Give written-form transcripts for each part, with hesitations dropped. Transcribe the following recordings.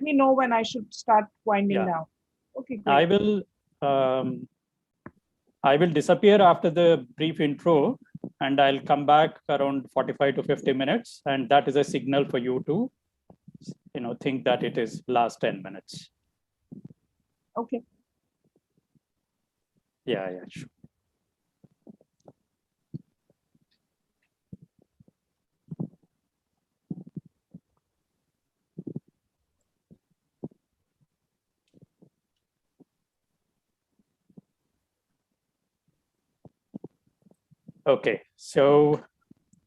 me know when I should start winding down. Okay, great. I will disappear after the brief intro, and I'll come back around 45 to 50 minutes, and that is a signal for you to, think that it is last 10 minutes. Okay. Yeah, sure. Okay, so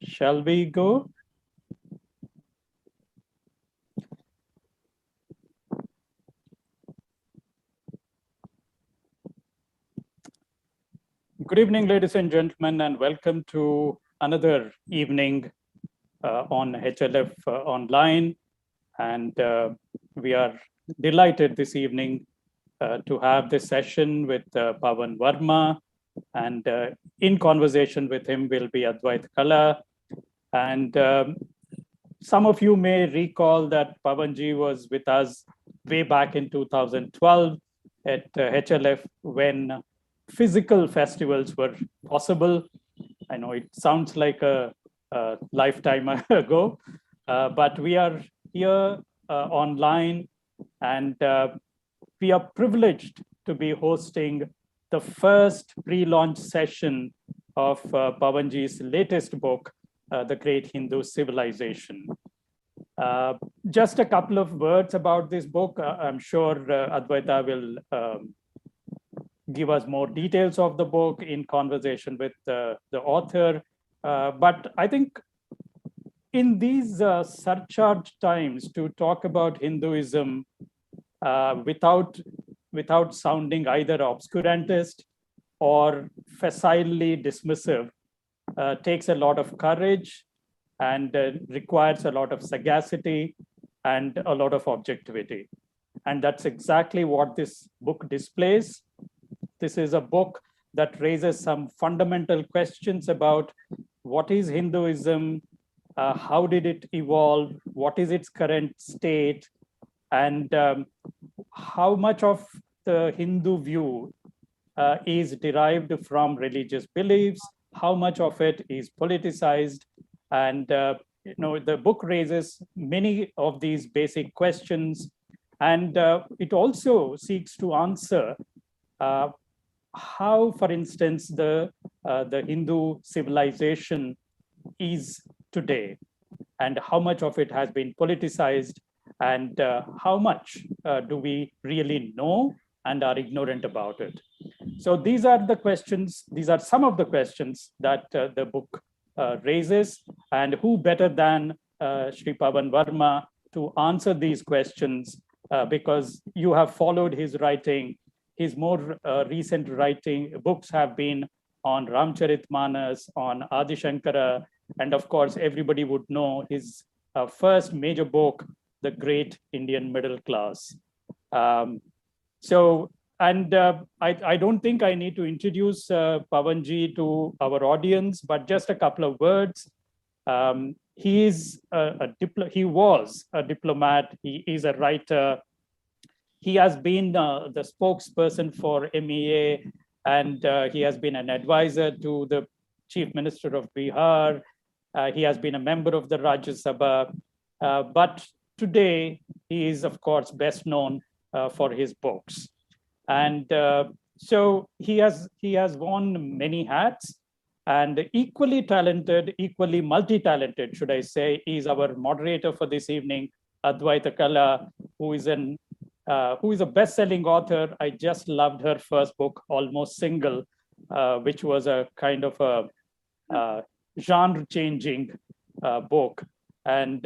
shall we go? Good evening, ladies and gentlemen, and welcome to another evening on HLF online. And we are delighted this evening to have this session with Pavan Varma. And in conversation with him will be Advaita Kala. And some of you may recall that Pavanji was with us way back in 2012 at HLF when physical festivals were possible. I know it sounds like a lifetime ago, but we are here online, and we are privileged to be hosting the first pre-launch session of Pavanji's latest book, The Great Hindu Civilization. Just a couple of words about this book. I'm sure Advaita will give us more details of the book in conversation with the author. But I think in these surcharged times, to talk about Hinduism without sounding either obscurantist or facilely dismissive takes a lot of courage and requires a lot of sagacity and a lot of objectivity. And that's exactly what this book displays. This is a book that raises some fundamental questions about what is Hinduism, how did it evolve, what is its current state, and how much of the Hindu view is derived from religious beliefs, how much of it is politicized. And the book raises many of these basic questions, and it also seeks to answer how, for instance, the Hindu civilization is today, and how much of it has been politicized, and how much do we really know and are ignorant about it. So these are the questions, these are some of the questions that the book raises, and who better than Shri Pavan Varma to answer these questions, because you have followed his writing. His more recent books have been on Ramcharitmanas, on Adi Shankara, and of course, everybody would know his first major book, The Great Indian Middle Class. I don't think I need to introduce Pavanji to our audience, but just a couple of words. He was a diplomat. He is a writer. He has been the spokesperson for MEA, and he has been an advisor to the Chief Minister of Bihar. He has been a member of the Rajya Sabha. But today, he is, of course, best known for his books. And so he has worn many hats, and equally talented, equally multi-talented, should I say, is our moderator for this evening, Advaita Kala, who is a best-selling author. I just loved her first book, Almost Single, which was a kind of a genre-changing book. And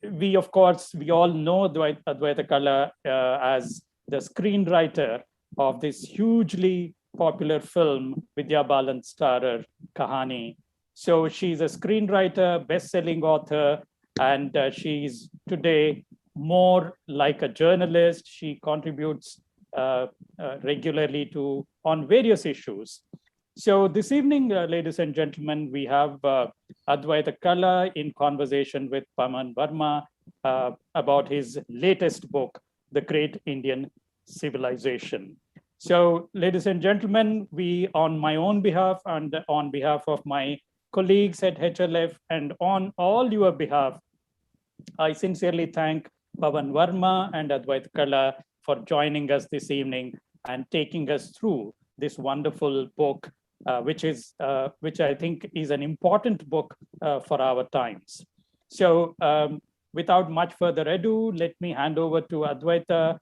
we all know Advaita Kala as the screenwriter of this hugely popular film, Vidya Balan starrer, Kahani. So she's a screenwriter, best-selling author, and she's today more like a journalist. She contributes regularly on various issues. So this evening, ladies and gentlemen, we have Advaita Kala in conversation with Pavan Varma. about his latest book, The Great Indian Civilization. So, ladies and gentlemen, on my own behalf and on behalf of my colleagues at HLF and on all your behalf, I sincerely thank Pavan Varma and Advaita Kala for joining us this evening and taking us through this wonderful book, which I think is an important book for our times. So without much further ado, let me hand over to Advaita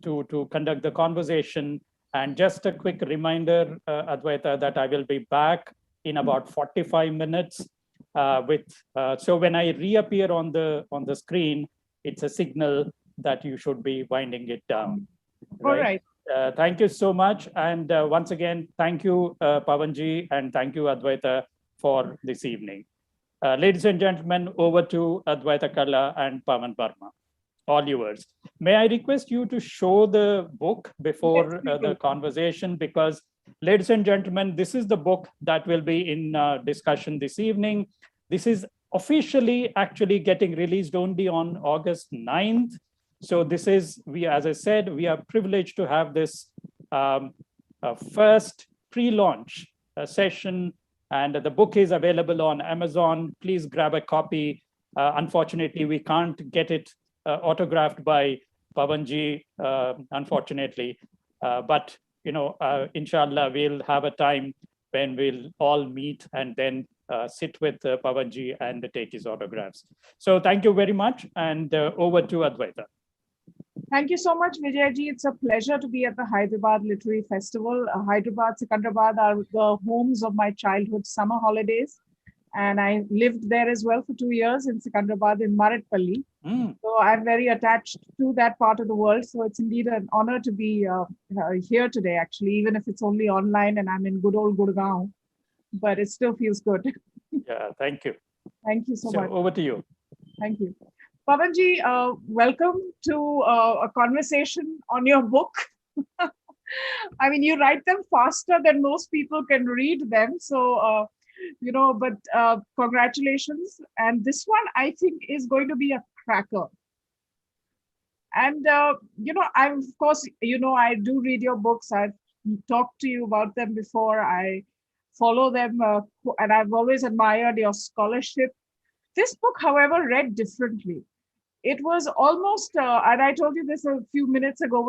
to conduct the conversation. And just a quick reminder, Advaita, that I will be back in about 45 minutes. So when I reappear on the screen, it's a signal that you should be winding it down. All right. Thank you so much. And once again, thank you, Pavanji, and thank you, Advaita, for this evening. Ladies and gentlemen, over to Advaita Kala and Pavan Varma. All yours. May I request you to show the book before the conversation, because ladies and gentlemen, this is the book that will be in discussion this evening. This is officially actually getting released only on August 9th. So this is, as I said, we are privileged to have this first pre-launch session, and the book is available on Amazon. Please grab a copy. Unfortunately, we can't get it autographed by Pavanji, unfortunately. But, inshallah, we'll have a time when we'll all meet and then sit with Pavanji and take his autographs. So thank you very much, and over to Advaita. Thank you so much, Vijayji. It's a pleasure to be at the Hyderabad Literary Festival. Hyderabad, Secunderabad are the homes of my childhood summer holidays. And I lived there as well for 2 years in Secunderabad in Maratpalli. So I'm very attached to that part of the world. So it's indeed an honor to be here today, actually, even if it's only online and I'm in good old Gurgaon. But it still feels good. Yeah, thank you. Thank you so much. Over to you. Thank you. Pavanji, welcome to a conversation on your book. I mean, you write them faster than most people can read them. So, but congratulations. And this one, I think, is going to be a cracker. And, of course, I do read your books. I've talked to you about them before. I follow them, and I've always admired your scholarship. This book, however, read differently. It was almost, and I told you this a few minutes ago,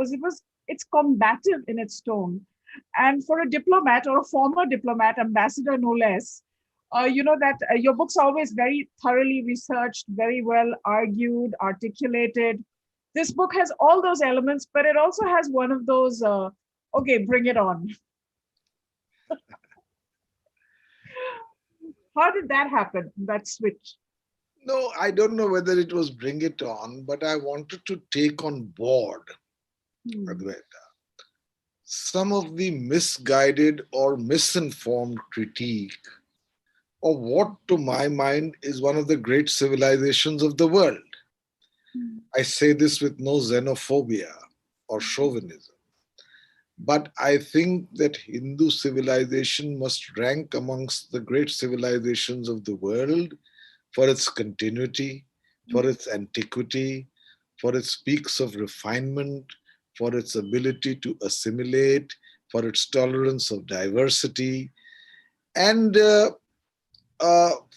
it's combative in its tone. And for a diplomat or a former diplomat, ambassador no less, your books are always very thoroughly researched, very well argued, articulated. This book has all those elements, but it also has one of those, okay, bring it on. How did that happen, that switch? No, I don't know whether it was bring it on, but I wanted to take on board, Advaita, some of the misguided or misinformed critique of what, to my mind, is one of the great civilizations of the world. I say this with no xenophobia or chauvinism, but I think that Hindu civilization must rank amongst the great civilizations of the world for its continuity, for its antiquity, for its peaks of refinement, for its ability to assimilate, for its tolerance of diversity, and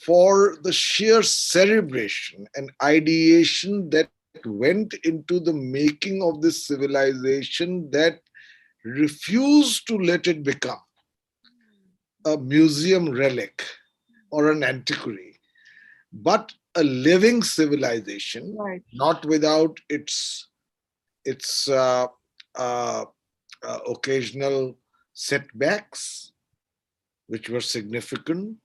for the sheer cerebration and ideation that went into the making of this civilization that refused to let it become a museum relic or an antiquary, but a living civilization, right, not without its occasional setbacks, which were significant,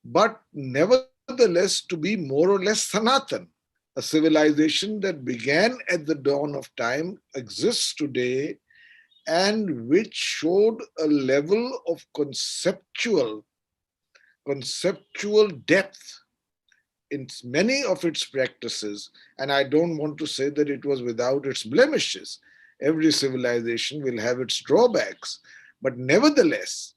but nevertheless to be more or less Sanatan, a civilization that began at the dawn of time, exists today, and which showed a level of conceptual depth in many of its practices. And I don't want to say that it was without its blemishes. Every civilization will have its drawbacks. But nevertheless,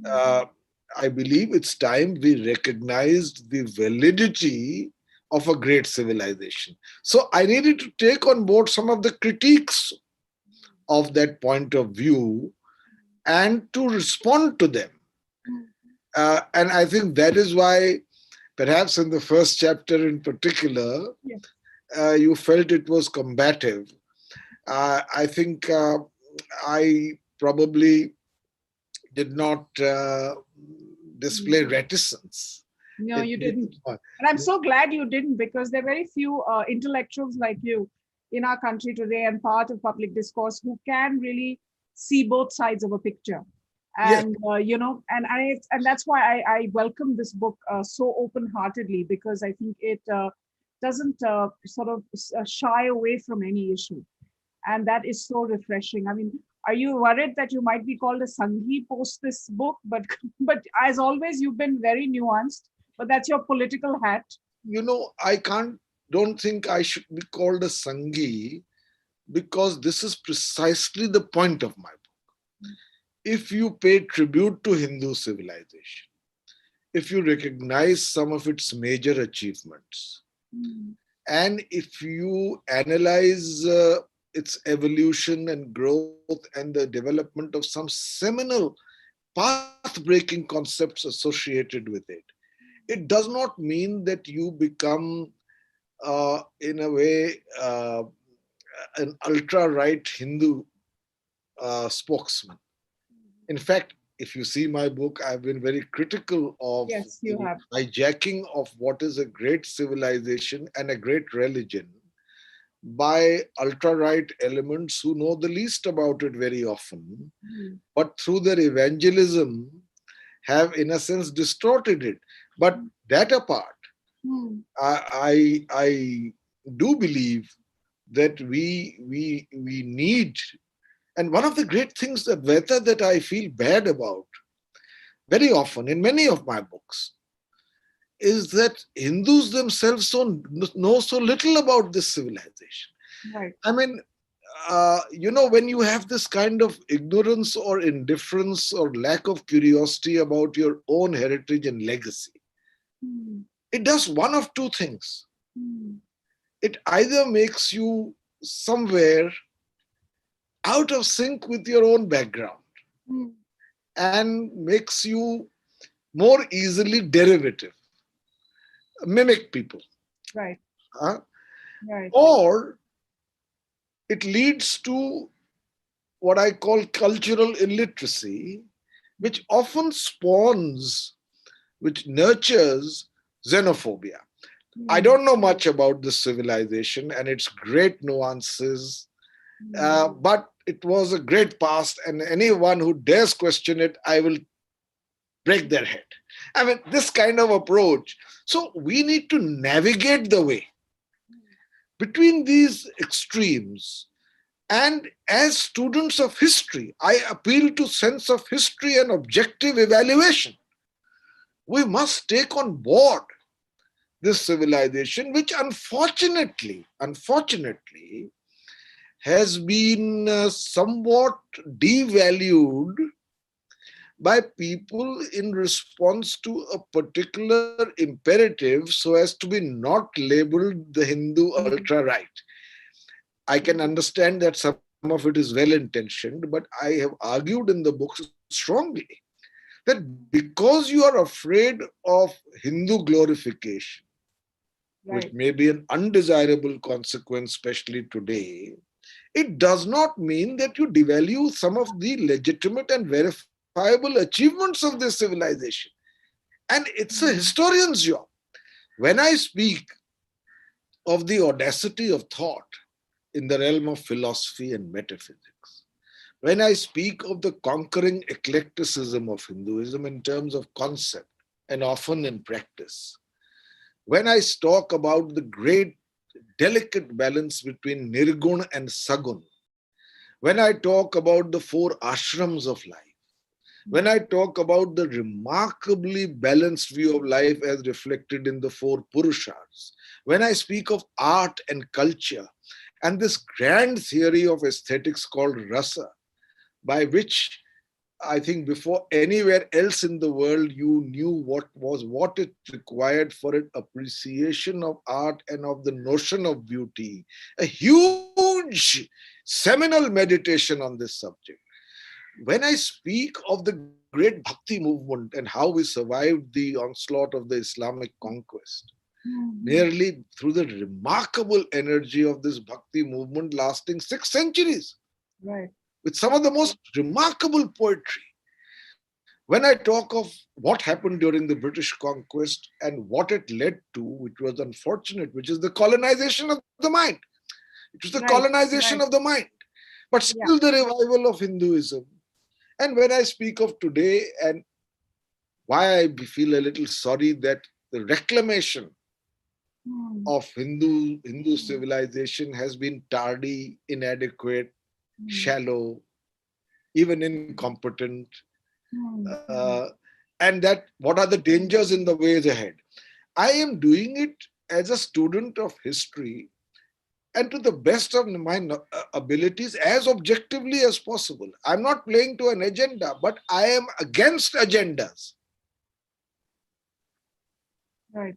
I believe it's time we recognized the validity of a great civilization. So I needed to take on board some of the critiques of that point of view and to respond to them. And I think that is why, perhaps in the first chapter in particular, you felt it was combative. I think I probably did not display reticence. No, you didn't. And I'm so glad you didn't, because there are very few intellectuals like you in our country today and part of public discourse who can really see both sides of a picture. And, and that's why I welcome this book so open-heartedly, because I think it doesn't sort of shy away from any issue. And that is so refreshing. I mean, are you worried that you might be called a Sanghi post this book? But as always, you've been very nuanced, but that's your political hat. I don't think I should be called a Sanghi, because this is precisely the point of my book. If you pay tribute to Hindu civilization, if you recognize some of its major achievements, and if you analyze its evolution and growth and the development of some seminal path-breaking concepts associated with it, it does not mean that you become, in a way, an ultra-right Hindu spokesman. In fact, if you see my book, I've been very critical of the hijacking of what is a great civilization and a great religion by ultra-right elements who know the least about it very often, but through their evangelism have, in a sense, distorted it. But that apart, I do believe that we need. And one of the great things that I feel bad about very often in many of my books is that Hindus themselves know so little about this civilization. Right. I mean, when you have this kind of ignorance or indifference or lack of curiosity about your own heritage and legacy, it does one of two things. It either makes you somewhere out of sync with your own background and makes you more easily derivative, mimic people. Right. Right. Or it leads to what I call cultural illiteracy, which often which nurtures xenophobia. I don't know much about this civilization and its great nuances, but it was a great past, and anyone who dares question it, I will break their head. I mean, this kind of approach. So we need to navigate the way between these extremes. And as students of history, I appeal to sense of history and objective evaluation. We must take on board this civilization, which unfortunately, has been somewhat devalued by people in response to a particular imperative so as to be not labeled the Hindu ultra-right. I can understand that some of it is well-intentioned, but I have argued in the books strongly that because you are afraid of Hindu glorification, which may be an undesirable consequence, especially today, it does not mean that you devalue some of the legitimate and verifiable achievements of this civilization. And it's a historian's job. When I speak of the audacity of thought in the realm of philosophy and metaphysics, when I speak of the conquering eclecticism of Hinduism in terms of concept and often in practice, when I talk about the great delicate balance between Nirgun and Sagun, when I talk about the four ashrams of life, when I talk about the remarkably balanced view of life as reflected in the four Purushas, when I speak of art and culture and this grand theory of aesthetics called rasa, by which I think before anywhere else in the world, you knew what it required for an appreciation of art and of the notion of beauty. A huge seminal meditation on this subject. When I speak of the great Bhakti movement and how we survived the onslaught of the Islamic conquest, merely through the remarkable energy of this Bhakti movement lasting 6 centuries, Right. with some of the most remarkable poetry. When I talk of what happened during the British conquest and what it led to, which was unfortunate, which is the colonization of the mind. It was the Right. colonization Right. of the mind, but Yeah. still the revival of Hinduism. And when I speak of today and why I feel a little sorry that the reclamation of Hindu civilization has been tardy, inadequate, shallow, even incompetent, and that what are the dangers in the ways ahead. I am doing it as a student of history and to the best of my abilities as objectively as possible. I'm not playing to an agenda, but I am against agendas. Right.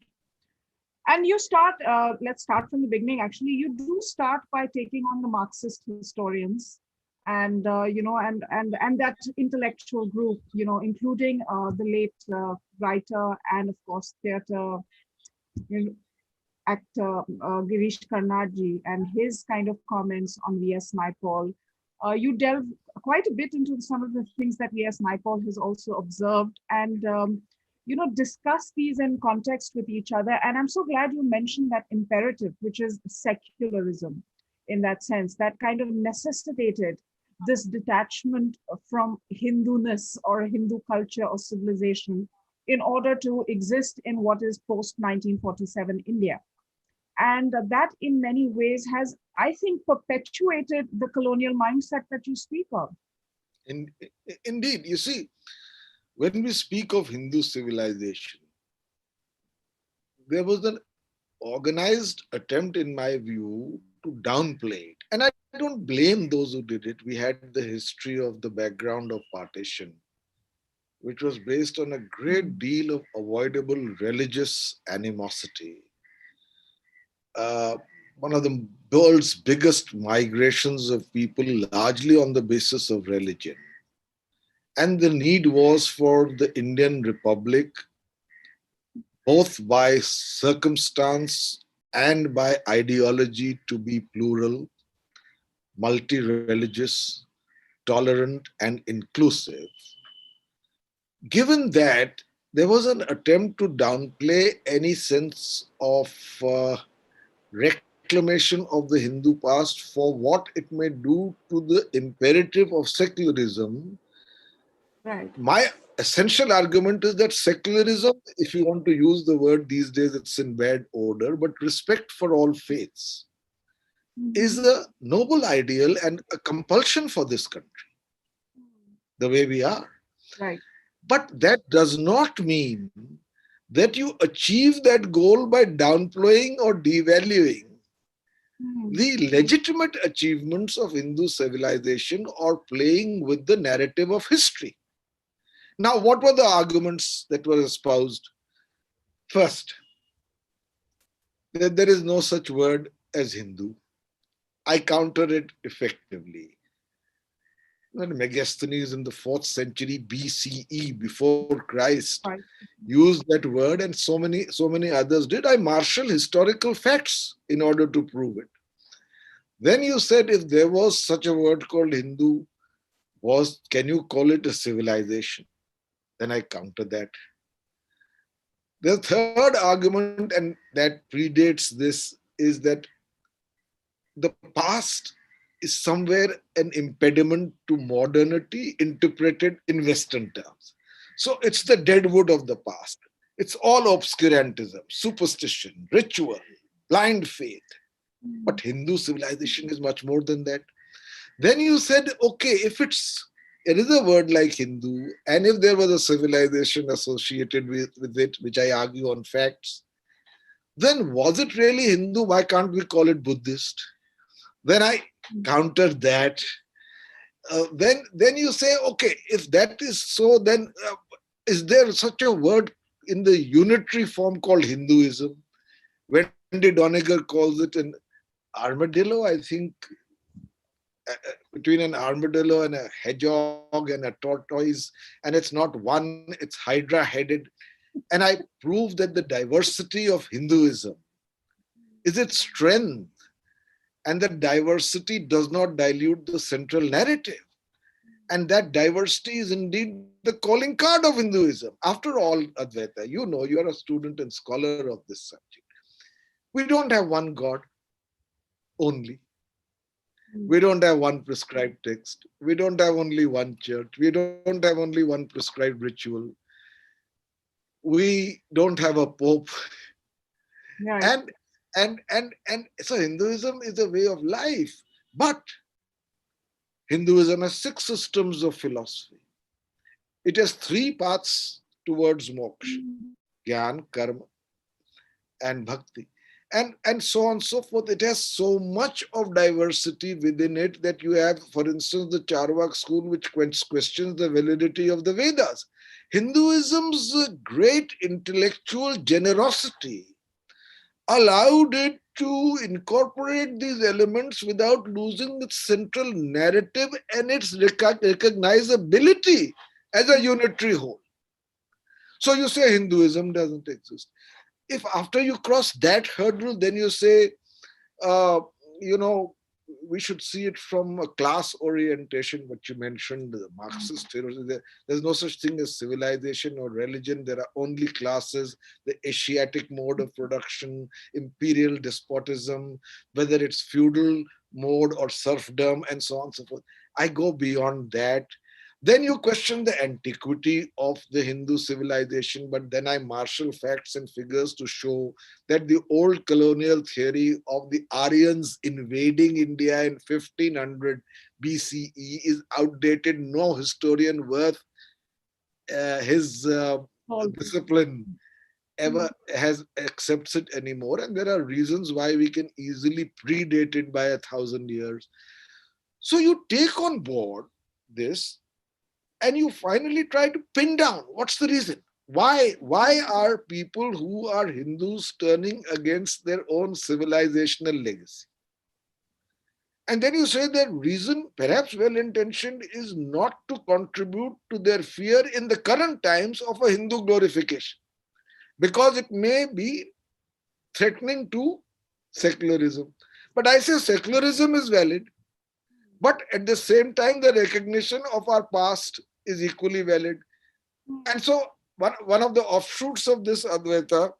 And you start, let's start from the beginning. Actually, you do start by taking on the Marxist historians and, and that intellectual group, including the late writer and, of course, theater actor Girish Karnadji and his kind of comments on V.S. Naipaul. You delve quite a bit into some of the things that V.S. Naipaul has also observed and discuss these in context with each other. And I'm so glad you mentioned that imperative, which is secularism in that sense, that kind of necessitated this detachment from Hindu-ness or Hindu culture or civilization in order to exist in what is post-1947 India. And that in many ways has, I think, perpetuated the colonial mindset that you speak of. Indeed, you see, when we speak of Hindu civilization, there was an organized attempt, in my view, to downplay it. And I don't blame those who did it. We had the history of the background of partition, which was based on a great deal of avoidable religious animosity. One of the world's biggest migrations of people, largely on the basis of religion. And the need was for the Indian Republic, both by circumstance and by ideology, to be plural, multi-religious, tolerant, and inclusive. Given that, there was an attempt to downplay any sense of reclamation of the Hindu past for what it may do to the imperative of secularism. Right. My essential argument is that secularism, if you want to use the word these days, it's in bad odor, but respect for all faiths is a noble ideal and a compulsion for this country, the way we are. Right. But that does not mean that you achieve that goal by downplaying or devaluing the legitimate achievements of Hindu civilization or playing with the narrative of history. Now, what were the arguments that were espoused? First, that there is no such word as Hindu. I counter it effectively. When Megasthenes in the 4th century BCE, before Christ, used that word, and so many others did, I marshal historical facts in order to prove it. Then you said, if there was such a word called Hindu, can you call it a civilization? Then I counter that. The third argument, and that predates this, is that the past is somewhere an impediment to modernity interpreted in Western terms. So it's the dead wood of the past. It's all obscurantism, superstition, ritual, blind faith. But Hindu civilization is much more than that. Then you said, okay, if it is a word like Hindu, and if there was a civilization associated with it, which I argue on facts, then was it really Hindu? Why can't we call it Buddhist? Then I countered that. then you say, okay, if that is so, then is there such a word in the unitary form called Hinduism? Wendy Doniger calls it an armadillo, I think, between an armadillo and a hedgehog and a tortoise, and it's not one, it's hydra headed. And I prove that the diversity of Hinduism is its strength, and that diversity does not dilute the central narrative. And that diversity is indeed the calling card of Hinduism. After all, Advaita, you know, you are a student and scholar of this subject. We don't have one God only. We don't have one prescribed text. We don't have only one church. We don't have only one prescribed ritual. We don't have a pope. Right. And so Hinduism is a way of life. But Hinduism has 6 systems of philosophy. It has 3 paths towards moksha: Gyan, Karma, and Bhakti. And so on and so forth. It has so much of diversity within it that you have, for instance, the Charvak school, which questions the validity of the Vedas. Hinduism's great intellectual generosity allowed it to incorporate these elements without losing its central narrative and its recognizability as a unitary whole. So you say Hinduism doesn't exist. If after you cross that hurdle, then you say, you know, we should see it from a class orientation, what you mentioned, the Marxist theory. There's no such thing as civilization or religion. There are only classes, the Asiatic mode of production, imperial despotism, whether it's feudal mode or serfdom, and so on and so forth. I go beyond that. Then you question the antiquity of the Hindu civilization, but then I marshal facts and figures to show that the old colonial theory of the Aryans invading India in 1500 BCE is outdated. No historian worth his discipline ever has accepts it anymore. And there are reasons why we can easily predate it by 1,000 years. So you take on board this, and you finally try to pin down what's the reason. Why are people who are Hindus turning against their own civilizational legacy? And then you say their reason, perhaps well-intentioned, is not to contribute to their fear in the current times of a Hindu glorification, because it may be threatening to secularism. But I say secularism is valid, but at the same time, the recognition of our past is equally valid. And so one of the offshoots of this, Advaita,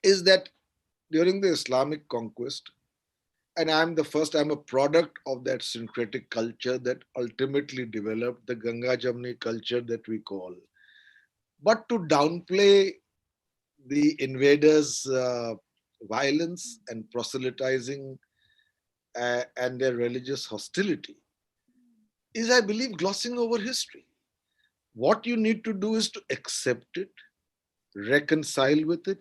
is that during the Islamic conquest, and I'm a product of that syncretic culture that ultimately developed the Ganga Jamni culture that we call. But to downplay the invaders' violence and proselytizing and their religious hostility is, I believe, glossing over history. What you need to do is to accept it, reconcile with it,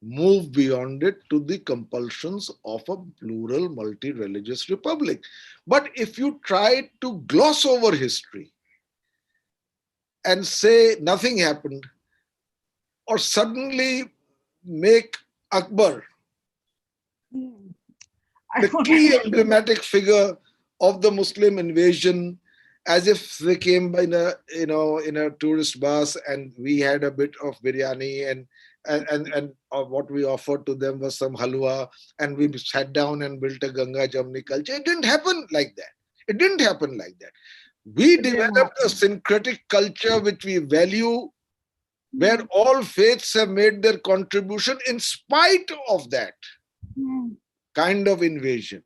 move beyond it to the compulsions of a plural, multi-religious republic. But if you try to gloss over history and say nothing happened, or suddenly make Akbar the key emblematic figure of the Muslim invasion, as if they came by in a tourist bus and we had a bit of biryani and what we offered to them was some halwa, and we sat down and built a Ganga Jamni culture. It didn't happen like that. It didn't happen like that. We developed a syncretic culture which we value, where all faiths have made their contribution in spite of that kind of invasion.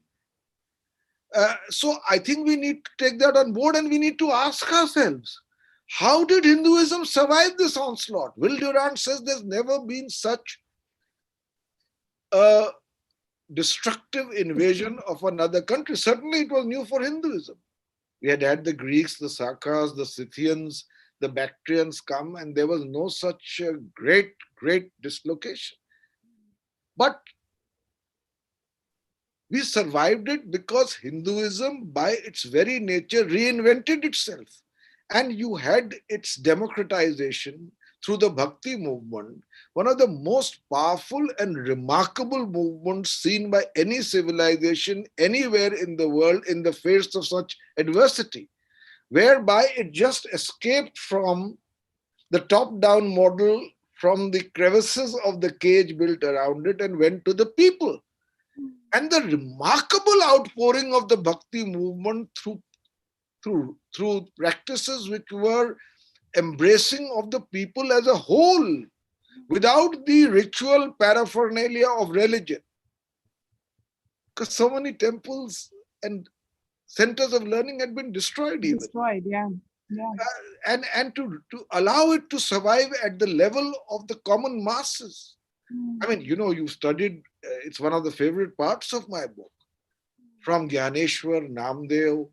So I think we need to take that on board, and we need to ask ourselves, how did Hinduism survive this onslaught? Will Durant says there's never been such a destructive invasion of another country. Certainly it was new for Hinduism. We had the Greeks, the Sakas, the Scythians, the Bactrians come, and there was no such great dislocation. But We survived it because Hinduism, by its very nature, reinvented itself. And you had its democratization through the Bhakti movement, one of the most powerful and remarkable movements seen by any civilization anywhere in the world in the face of such adversity, whereby it just escaped from the top down model, from the crevices of the cage built around it, and went to the people. And the remarkable outpouring of the Bhakti movement through practices which were embracing of the people as a whole, without the ritual paraphernalia of religion. Because so many temples and centers of learning had been destroyed even. Destroyed, yeah. Yeah. And to allow it to survive at the level of the common masses. I mean, you studied, it's one of the favorite parts of my book, from Gyaneshwar, Namdev,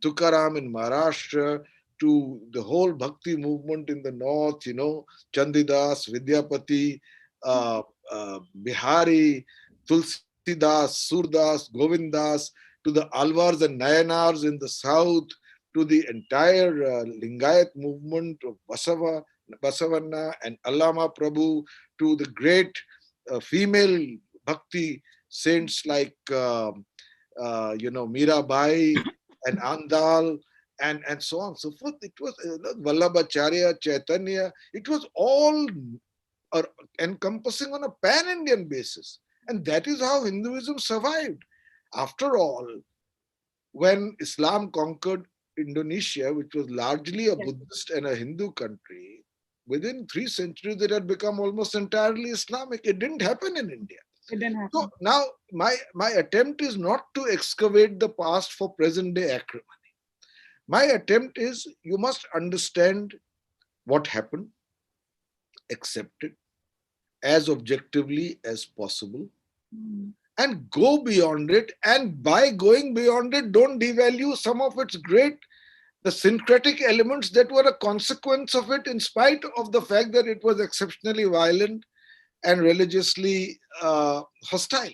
Tukaram in Maharashtra, to the whole Bhakti movement in the north, Chandidas, Vidyapati, Bihari, Tulsidas, Surdas, Govindas, to the Alvars and Nayanars in the south, to the entire Lingayat movement of Basavanna and Allama Prabhu, to the great female Bhakti saints like Mirabai and Andal and so on and so forth. It was Vallabhacharya, Chaitanya. It was all encompassing on a pan-Indian basis. And that is how Hinduism survived. After all, when Islam conquered Indonesia, which was largely a Buddhist and a Hindu country, within 3 centuries it had become almost entirely Islamic. It didn't happen in India. It didn't happen. So now my attempt is not to excavate the past for present day acrimony. My attempt is, you must understand what happened, accept it as objectively as possible, and go beyond it. And by going beyond it, don't devalue some of its the syncretic elements that were a consequence of it, in spite of the fact that it was exceptionally violent and religiously hostile.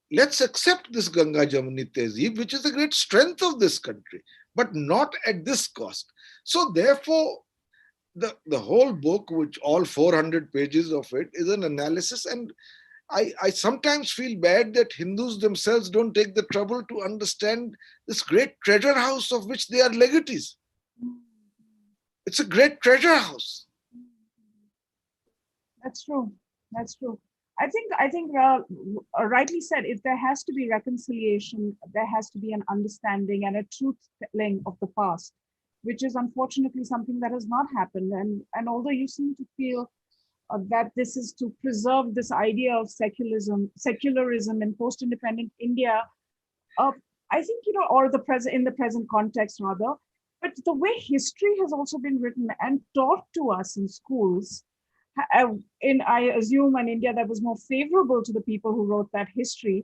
Let's accept this Ganga Jamuni Tehzeeb, which is the great strength of this country, but not at this cost. So therefore, the whole book, which all 400 pages of it, is an analysis. And I sometimes feel bad that Hindus themselves don't take the trouble to understand this great treasure house of which they are legatees. It's a great treasure house. That's true. That's true. I think rightly said, if there has to be reconciliation, there has to be an understanding and a truth-telling of the past, which is unfortunately something that has not happened. And although you seem to feel that this is to preserve this idea of secularism in post-independent India, I think, or in the present context rather, but the way history has also been written and taught to us in schools, I assume in India that was more favorable to the people who wrote that history.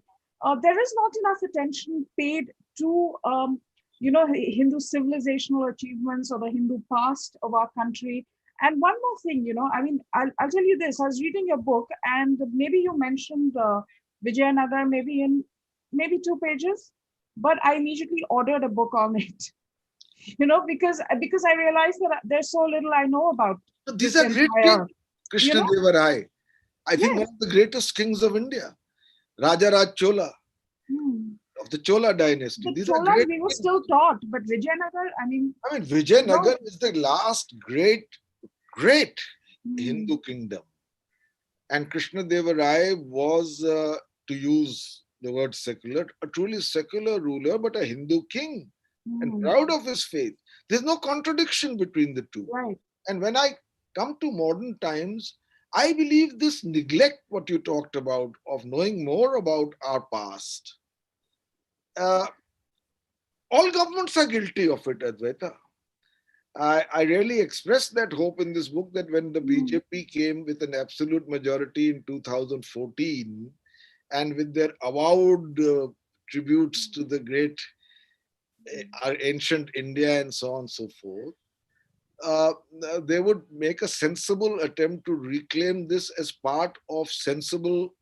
There is not enough attention paid to Hindu civilizational achievements or the Hindu past of our country. And one more thing, I'll tell you this. I was reading your book, and maybe you mentioned Vijayanagar, maybe 2 pages, but I immediately ordered a book on it. Because I realized that there's so little I know about. These are great kings. Krishna Deva Rai, I think one of the greatest kings of India, Rajaraj Chola, of the Chola dynasty. The Cholas, we were still taught, but Vijayanagar, Vijayanagar is the last great Hindu kingdom. And Krishna Deva Rai was, to use the word secular, a truly secular ruler, but a Hindu king, and proud of his faith. There's no contradiction between the two. Right. And when I come to modern times, I believe this neglect, what you talked about, of knowing more about our past, all governments are guilty of it, Advaita. I really expressed that hope in this book that when the BJP came with an absolute majority in 2014, and with their avowed tributes to the great, our ancient India and so on and so forth, they would make a sensible attempt to reclaim this as part of sensible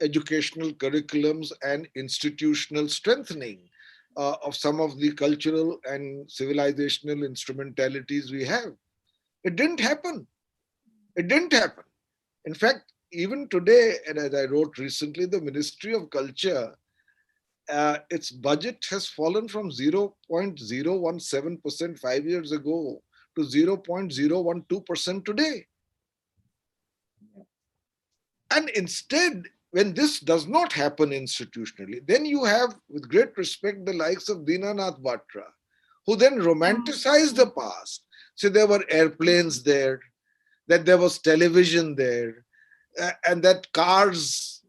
educational curriculums and institutional strengthening of some of the cultural and civilizational instrumentalities we have. It didn't happen. It didn't happen. In fact, even today, and as I wrote recently, the Ministry of Culture, its budget has fallen from 0.017% 5 years ago to 0.012% today. And instead, when this does not happen institutionally, then you have, with great respect, the likes of Dinanath Batra, who then romanticize the past. So there were airplanes there, that there was television there, and that cars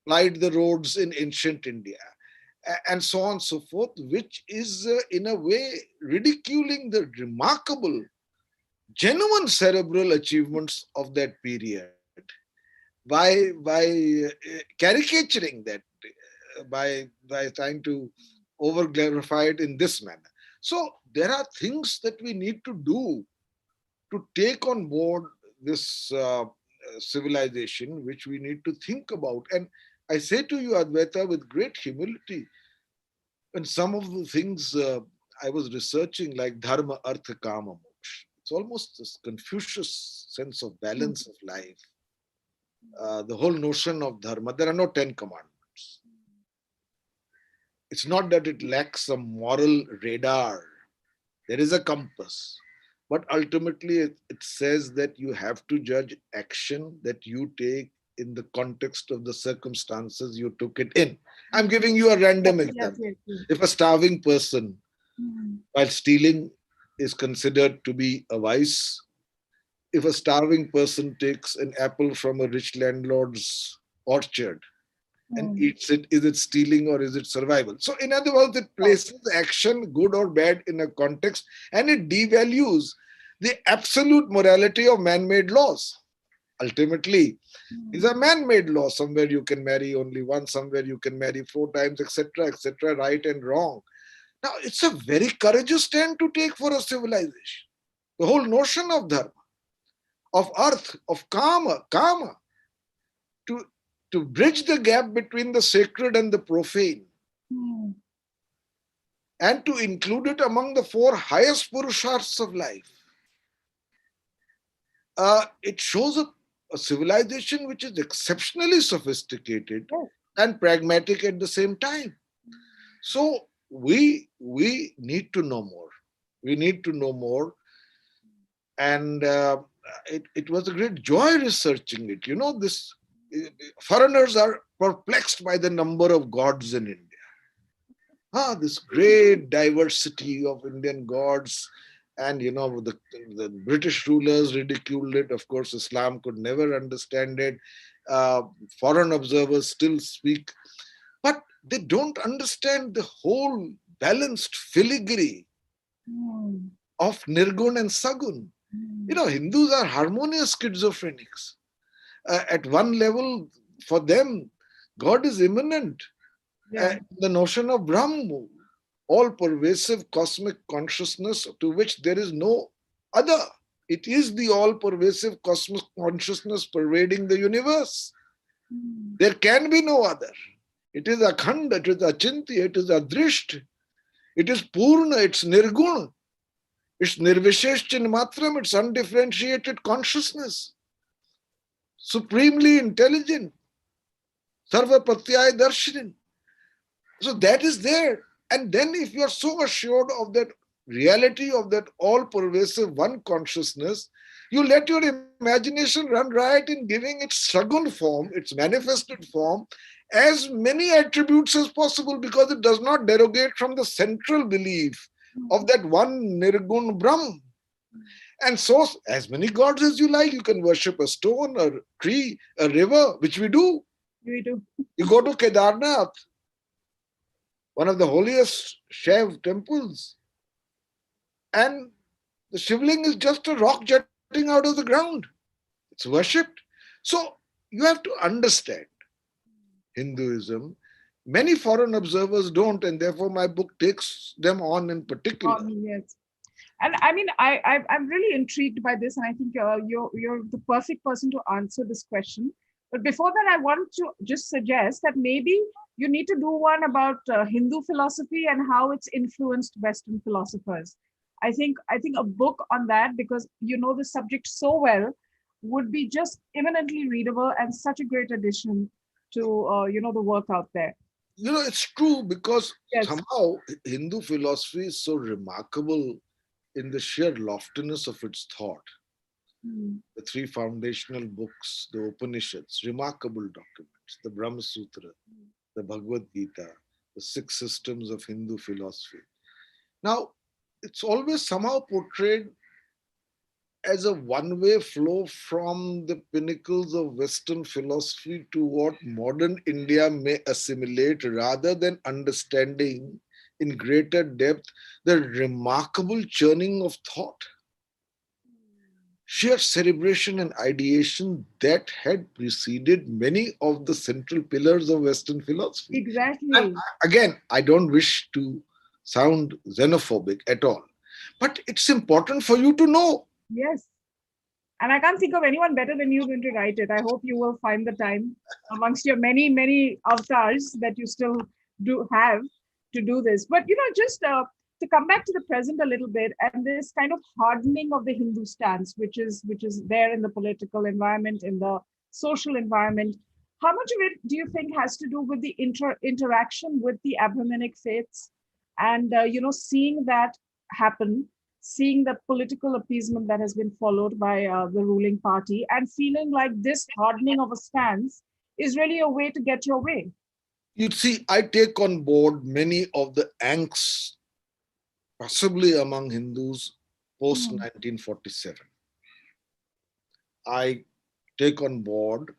plied the roads in ancient India, and so on and so forth, which is in a way ridiculing the remarkable, genuine cerebral achievements of that period by caricaturing that, by trying to over glorify it in this manner. So there are things that we need to do to take on board this civilization, which we need to think about. And I say to you, Advaita, with great humility, and some of the things I was researching, like dharma, artha, kama, moksha, it's almost this Confucius sense of balance of life. The whole notion of dharma, there are no 10 commandments. It's not that it lacks some moral radar. There is a compass. But ultimately, it says that you have to judge action that you take in the context of the circumstances you took it in. I'm giving you a random example. If a starving person, while stealing, is considered to be a vice, if a starving person takes an apple from a rich landlord's orchard and eats it, is it stealing or is it survival? So in other words, it places action, good or bad, in a context, and it devalues the absolute morality of man-made laws. Ultimately, these are man-made laws. Somewhere you can marry only once, somewhere you can marry 4 times, etc., etc., right and wrong. Now, it's a very courageous stand to take for a civilization. The whole notion of dharma, of earth, of karma, to bridge the gap between the sacred and the profane, and to include it among the 4 highest purusharths of life. It shows a civilization which is exceptionally sophisticated and pragmatic at the same time. So we need to know more. We need to know more. And it was a great joy researching it. You know, foreigners are perplexed by the number of gods in India. This great diversity of Indian gods. And, you know, the British rulers ridiculed it. Of course, Islam could never understand it. Foreign observers still speak. But they don't understand the whole balanced filigree of Nirgun and Sagun. You know, Hindus are harmonious schizophrenics. At one level, for them, God is immanent. The notion of Brahma, all-pervasive cosmic consciousness to which there is no other. It is the all-pervasive cosmic consciousness pervading the universe. There can be no other. It is Akhanda, it is Achintya, it is Adrisht, it is Purna, it's Nirguna, it's Nirvishesh Chinmatram, it's undifferentiated consciousness, supremely intelligent, Sarva Pratyaya Darshanin. So that is there. And then if you are so assured of that reality of that all-pervasive one consciousness, you let your imagination run riot in giving its Sagun form, its manifested form, as many attributes as possible, because it does not derogate from the central belief of that one Nirgun Brahm. And so, as many gods as you like, you can worship a stone, a tree, a river, which we do. We do. You go to Kedarnath, one of the holiest Shaiv temples, and the Shivling is just a rock jutting out of the ground. It's worshipped. So you have to understand Hinduism. Many foreign observers don't, and therefore my book takes them on in particular. Yes. And I mean, I'm really intrigued by this, and I think you're the perfect person to answer this question. But before that, I want to just suggest that maybe you need to do one about Hindu philosophy and how it's influenced Western philosophers. I think a book on that, because you know the subject so well, would be just eminently readable and such a great addition to the work out there. It's true, because Yes. somehow Hindu philosophy is so remarkable in the sheer loftiness of its thought. Mm. The three foundational books, the Upanishads, remarkable documents, the Brahma Sutra, the Bhagavad Gita, the six systems of Hindu philosophy. Now, it's always somehow portrayed as a one-way flow from the pinnacles of Western philosophy to what modern India may assimilate, rather than understanding in greater depth the remarkable churning of thought, sheer cerebration and ideation that had preceded many of the central pillars of Western philosophy. Exactly. And again, I don't wish to sound xenophobic at all, but it's important for you to know. Yes. And I can't think of anyone better than you going to write it. I hope you will find the time amongst your many, many avatars that you still do have to do this. But, just to come back to the present a little bit, and this kind of hardening of the Hindu stance, which is there in the political environment, in the social environment, how much of it do you think has to do with the interaction with the Abrahamic faiths, and seeing that happen, seeing the political appeasement that has been followed by the ruling party, and feeling like this hardening of a stance is really a way to get your way? You see, I take on board many of the angst, possibly among Hindus post 1947. I take on board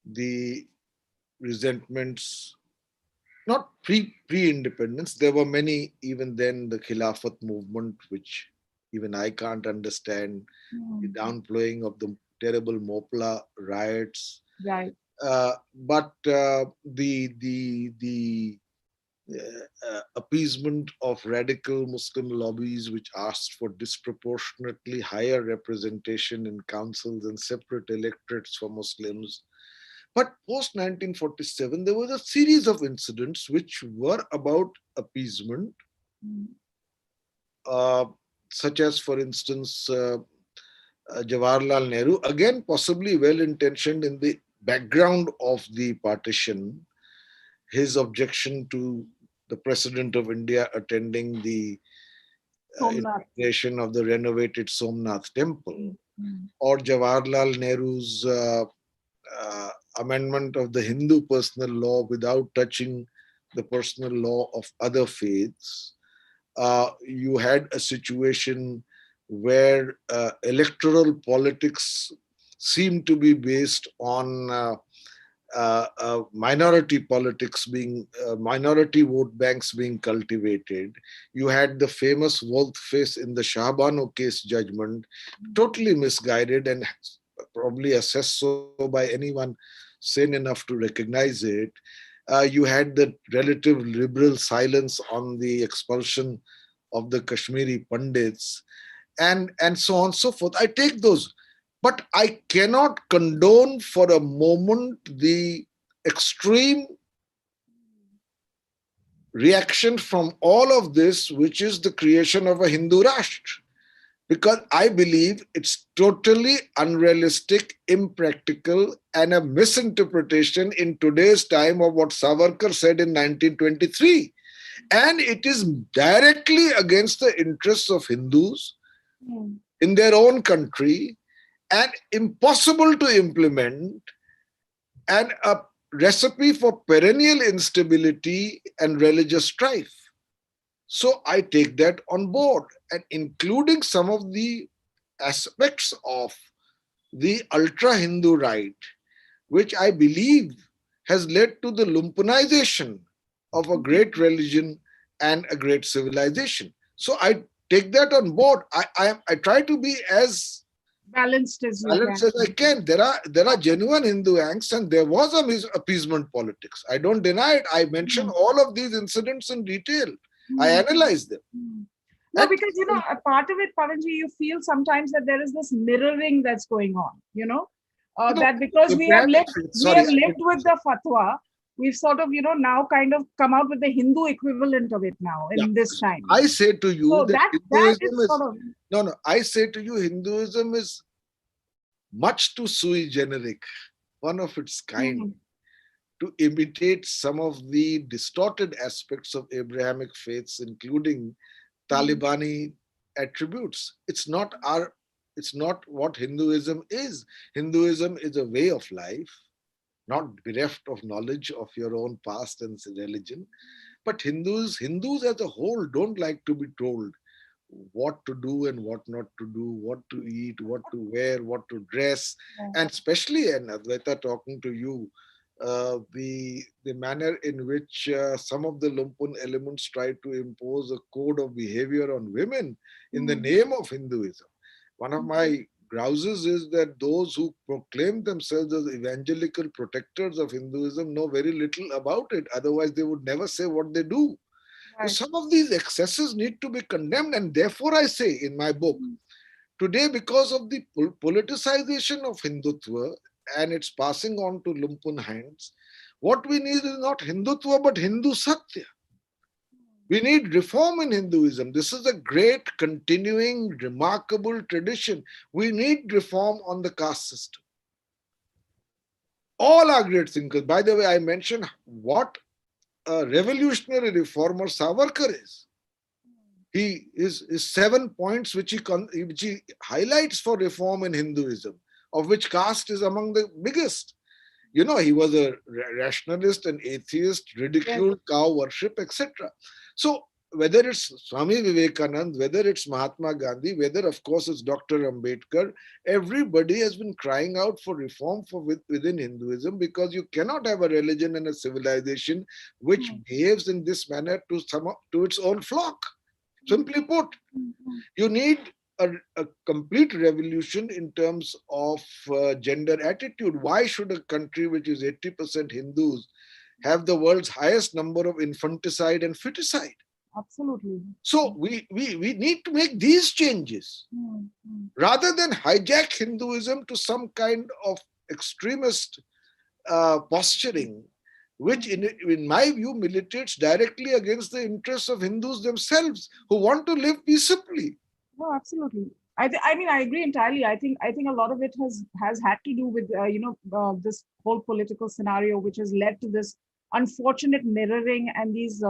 the resentments, not pre-independence. There were many even then, the Khilafat movement, which even I can't understand, the downplaying of the terrible Mopla riots. Right. But the appeasement of radical Muslim lobbies, which asked for disproportionately higher representation in councils and separate electorates for Muslims. But post 1947, there was a series of incidents which were about appeasement, such as, for instance, Jawaharlal Nehru, again possibly well-intentioned in the background of the partition, his objection to the President of India attending the inauguration of the renovated Somnath temple, or Jawaharlal Nehru's amendment of the Hindu personal law without touching the personal law of other faiths. You had a situation where electoral politics seemed to be based on minority politics being, minority vote banks being cultivated. You had the famous volte-face in the Shahbano case judgment, totally misguided and probably assessed so by anyone sane enough to recognize it. You had the relative liberal silence on the expulsion of the Kashmiri Pandits, and so on and so forth. I take those. But I cannot condone for a moment the extreme reaction from all of this, which is the creation of a Hindu Rashtra. Because I believe it's totally unrealistic, impractical, and a misinterpretation in today's time of what Savarkar said in 1923. And it is directly against the interests of Hindus in their own country, and impossible to implement, and a recipe for perennial instability and religious strife. So I take that on board, and including some of the aspects of the ultra-Hindu right, which I believe has led to the lumpenization of a great religion and a great civilization. So I take that on board. I try to be as balanced as I can. There are genuine Hindu angst, and there was a appeasement politics. I don't deny it. I mention all of these incidents in detail. I analyze them. No, because a part of it, Pavanji, you feel sometimes that there is this mirroring that's going on. that because we have Abrahamic lived, faith, we sorry, have lived with the fatwa, we've sort of, now kind of come out with the Hindu equivalent of it now yeah. in this time. I say to you So that that Hinduism is is, sort of, no, I say to you, Hinduism is much too sui generic, one of its kind, to imitate some of the distorted aspects of Abrahamic faiths, including Talibani attributes. It's not what Hinduism is. Hinduism is a way of life, not bereft of knowledge of your own past and religion. But Hindus as a whole don't like to be told what to do and what not to do, what to eat, what to wear, what to dress, and especially, and Advaita, talking to you, the manner in which some of the Lumpun elements try to impose a code of behavior on women in the name of Hinduism. One of my grouses is that those who proclaim themselves as evangelical protectors of Hinduism know very little about it. Otherwise, they would never say what they do. So some of these excesses need to be condemned, and therefore I say in my book, today, because of the politicization of Hindutva and its passing on to Lumpun hands, what we need is not Hindutva but Hindu Satya. We need reform in Hinduism. This is a great, continuing, remarkable tradition. We need reform on the caste system. All are great thinkers. By the way, I mentioned what a revolutionary reformer Savarkar is. His 7 points which he highlights for reform in Hinduism, of which caste is among the biggest. He was a rationalist, an atheist, ridiculed cow worship, etc. So whether it's Swami Vivekanand, whether it's Mahatma Gandhi, whether of course it's Dr. Ambedkar, everybody has been crying out for reform within Hinduism, because you cannot have a religion and a civilization which behaves in this manner to its own flock. Simply put, you need a complete revolution in terms of gender attitude. Why should a country which is 80% Hindus have the world's highest number of infanticide and feticide? absolutely. So we need to make these changes rather than hijack Hinduism to some kind of extremist posturing, which in my view militates directly against the interests of Hindus themselves, who want to live peaceably. No, absolutely. I mean, I agree entirely. I think a lot of it has had to do with this whole political scenario, which has led to this unfortunate mirroring and these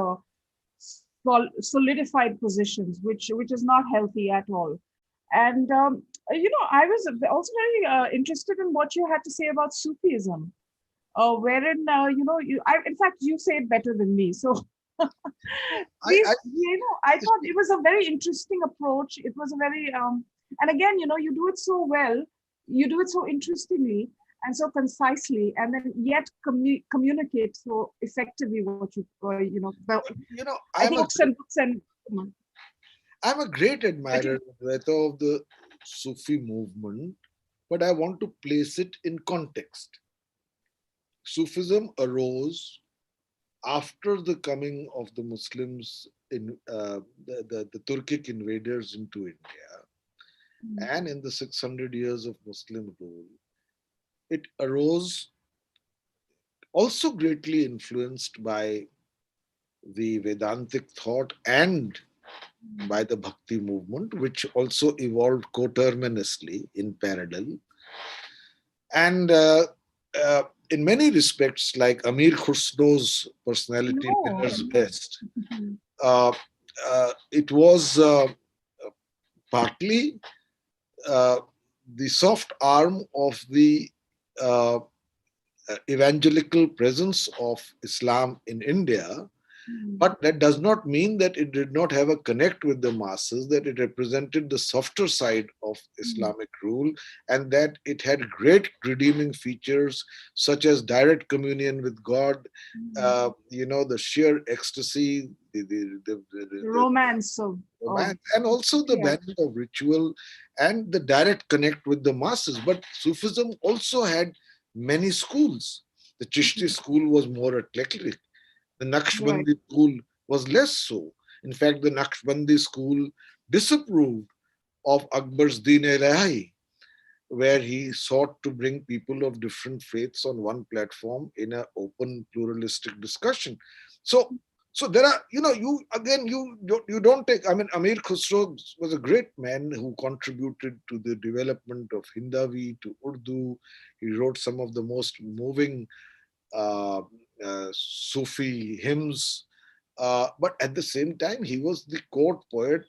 solidified positions, which is not healthy at all. And I was also very interested in what you had to say about Sufism, wherein in fact, you say it better than me. So please, I thought it was a very interesting approach. It was a very and again, you do it so well, you do it so interestingly and so concisely, and then yet communicate so effectively what you I think books and I'm a great admirer of the Sufi movement, but I want to place it in context. Sufism arose after the coming of the Muslims in the Turkic invaders into India, and in the 600 years of Muslim rule. It arose also greatly influenced by the Vedantic thought and by the Bhakti movement, which also evolved coterminously in parallel. And in many respects, like Amir Khusro's personality mirrors best, it was partly the soft arm of the evangelical presence of Islam in India. But that does not mean that it did not have a connect with the masses, that it represented the softer side of Islamic rule, and that it had great redeeming features such as direct communion with God, the sheer ecstasy, the romance and also the value of ritual and the direct connect with the masses. But Sufism also had many schools. The Chishti school was more eclectic. The Naqshbandi school was less so. In fact, the Naqshbandi school disapproved of Akbar's Din-e-Ilahi. where he sought to bring people of different faiths on one platform in an open, pluralistic discussion. So, so there are, you don't take. I mean, Amir Khusro was a great man who contributed to the development of Hindavi to Urdu. He wrote some of the most moving uh, Sufi hymns. But at the same time, he was the court poet,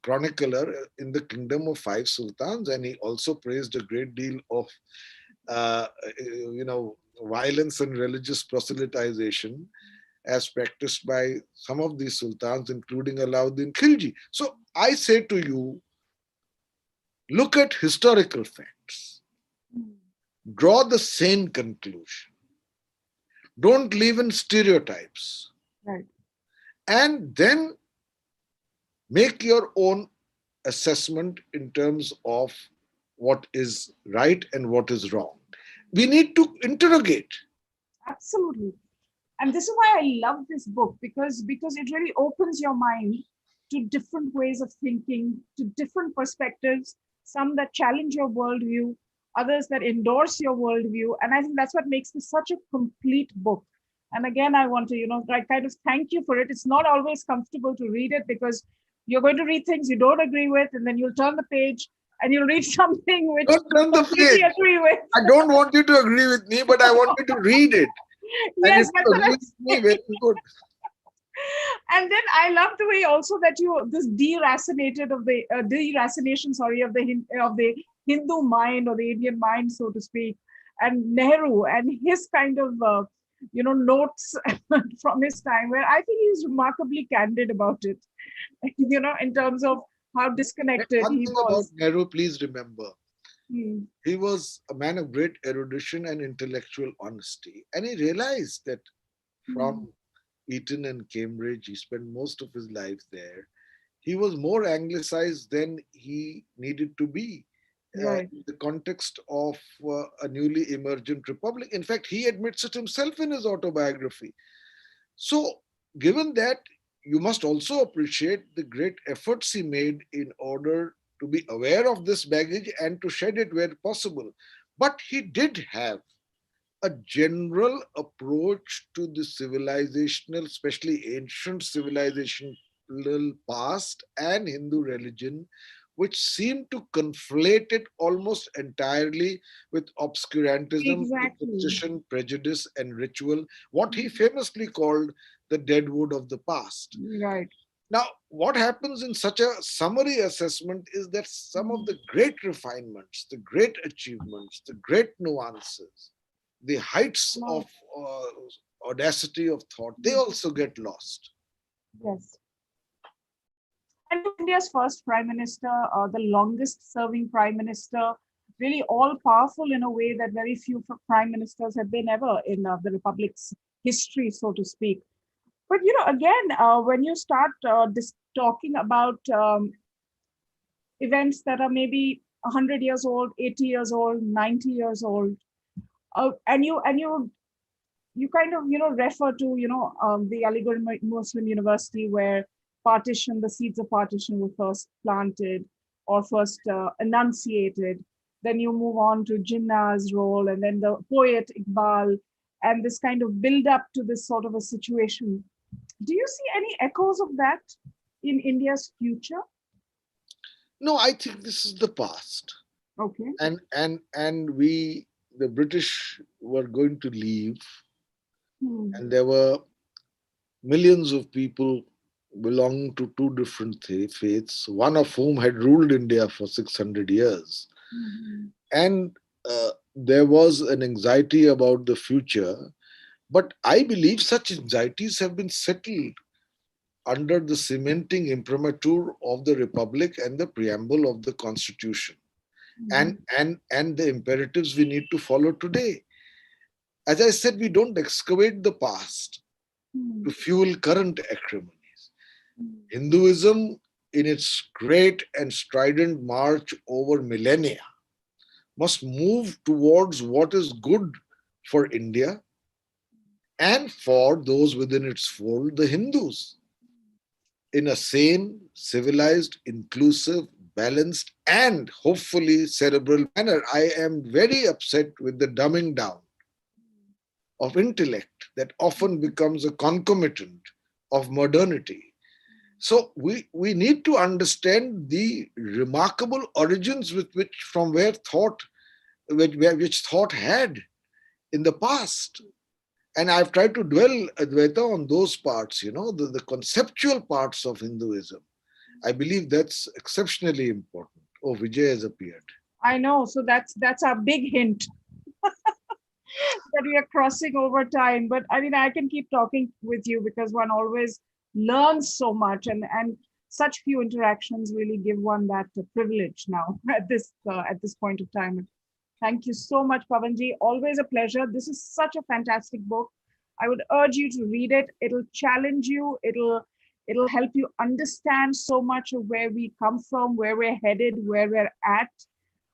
chronicler in the kingdom of five sultans, and he also praised a great deal of, uh, violence and religious proselytization as practiced by some of these sultans, including Alauddin Khilji. So I say to you, look at historical facts, draw the sane conclusion, don't live in stereotypes, Right. and then make your own assessment in terms of what is right and what is wrong. We need to interrogate. Absolutely. And this is why I love this book, because it really opens your mind to different ways of thinking, to different perspectives, some that challenge your worldview, others that endorse your worldview. And I think that's what makes this such a complete book. And again, I want to, kind of thank you for it. It's not always comfortable to read it, because you're going to read things you don't agree with, and then you'll turn the page and you'll read something which Don't turn you the completely page. agree with. I don't want you to agree with me, but I want you to read it. And Yes, if that's you what agree I'm with me, very good. And then I love the way also that this deracination, sorry, of the Hindu mind, or the Indian mind, so to speak, and Nehru and his kind of notes from his time, where I think he's remarkably candid about it, in terms of how disconnected One he thing about was. Nehru, please remember, Hmm. he was a man of great erudition and intellectual honesty. And he realized that from Eton and Cambridge, he spent most of his life there. He was more anglicized than he needed to be Right. in the context of a newly emergent republic. In fact, he admits it himself in his autobiography. So, given that, you must also appreciate the great efforts he made in order to be aware of this baggage and to shed it where possible. But he did have a general approach to the civilizational, especially ancient civilizational past and Hindu religion, which seemed to conflate it almost entirely with obscurantism, Exactly. superstition, prejudice, and ritual, what he famously called the deadwood of the past. Right. Now, what happens in such a summary assessment is that some of the great refinements, the great achievements, the great nuances, the heights of audacity of thought, they also get lost. Yes. And he was India's first prime minister, the longest serving prime minister, really all powerful in a way that very few prime ministers have been ever in the republic's history, so to speak. But again, when you start talking about events that are maybe 100 years old, 80 years old, 90 years old, and you kind of refer to the Aligarh Muslim University, where the seeds of partition were first planted or first enunciated. Then you move on to Jinnah's role, and then the poet Iqbal, and this kind of build up to this sort of a situation. Do you see any echoes of that in India's future? No, I think this is the past. Okay. And we, the British, were going to leave, Hmm. and there were millions of people belonging to two different faiths, one of whom had ruled India for 600 years. Mhm. And there was an anxiety about the future, but I believe such anxieties have been settled under the cementing imprimatur of the Republic and the preamble of the Constitution, Mhm. and the imperatives we need to follow today. As I said, we don't excavate the past Hmm. to fuel current acrimonies. Hmm. Hinduism, in its great and strident march over millennia, must move towards what is good for India and for those within its fold, the Hindus, in a sane, civilized, inclusive, balanced, and hopefully cerebral manner. I am very upset with the dumbing down of intellect that often becomes a concomitant of modernity. So we need to understand the remarkable origins which thought had in the past. And I've tried to dwell, Advaita, on those parts, the conceptual parts of Hinduism. I believe that's exceptionally important. Oh, Vijay has appeared. I know. So that's our big hint that we are crossing over time. But I mean, I can keep talking with you because one always learns so much, and such few interactions really give one that privilege now at this point of time. Thank you so much, Pavanji. Always a pleasure. This is such a fantastic book. I would urge you to read it. It'll challenge you. It'll help you understand so much of where we come from, where we're headed, where we're at.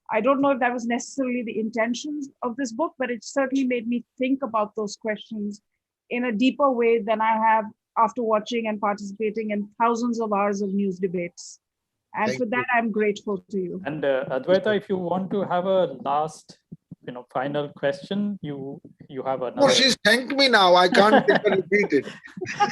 I don't know if that was necessarily the intentions of this book, but it certainly made me think about those questions in a deeper way than I have after watching and participating in thousands of hours of news debates. And for that, I'm grateful to you. And Advaita, if you want to have a last, final question, you have another. No, she's thanked me now. I can't repeat it.